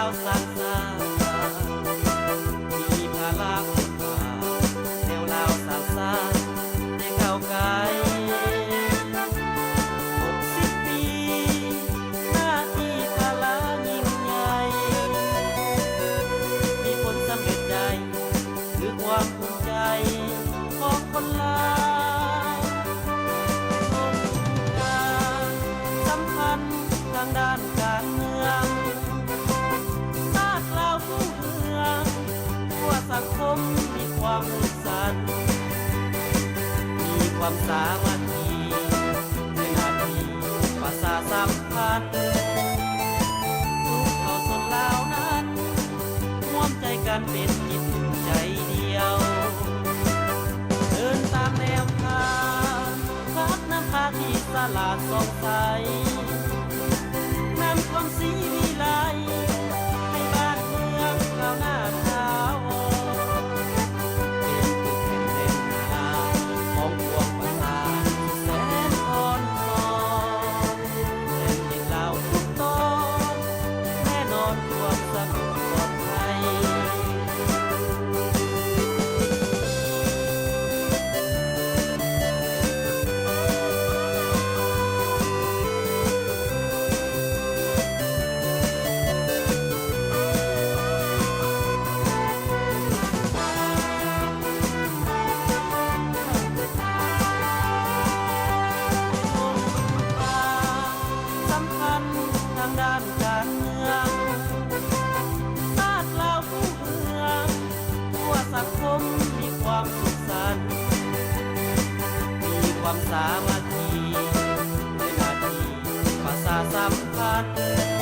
าวสร้างสรรค์มีพลังแนวลาวสร้างสรรค์ได้ก้าวไกล60 ปีหน้าที่ภาระยิ่งใหญ่มีผลสำเร็จใดคือความภูมิใจของคนลาวองค์การสำคัญทางด้านการเมืองชาติลาวผู้เมืองทั่วสังคมมีความสุขสันต์มีความสามัคคีในหน้าที่ประชาสัมพันธ์ทุกเผ่าชนลาวนั้นร่วมใจกันเป็นจิตใจเดียวเดินตามแนวทางพักน้ำพาที่สลาดสงสัยนำความศรีวิไลให้บ้านเมืองก้าวหน้าขาวเป็นผู้แข่งแรงงานของพวกประชาแสนอ่อนซ้อนแผ่นดินลาวทุกตอนแน่นอนความสงบปลอดภัยทางด้านการเมืองชาติลาวผู้เมืองทั่วสังคมมีความสุขสันต์มีความสามัคคีในหน้าที่ประชาสัมพันธ์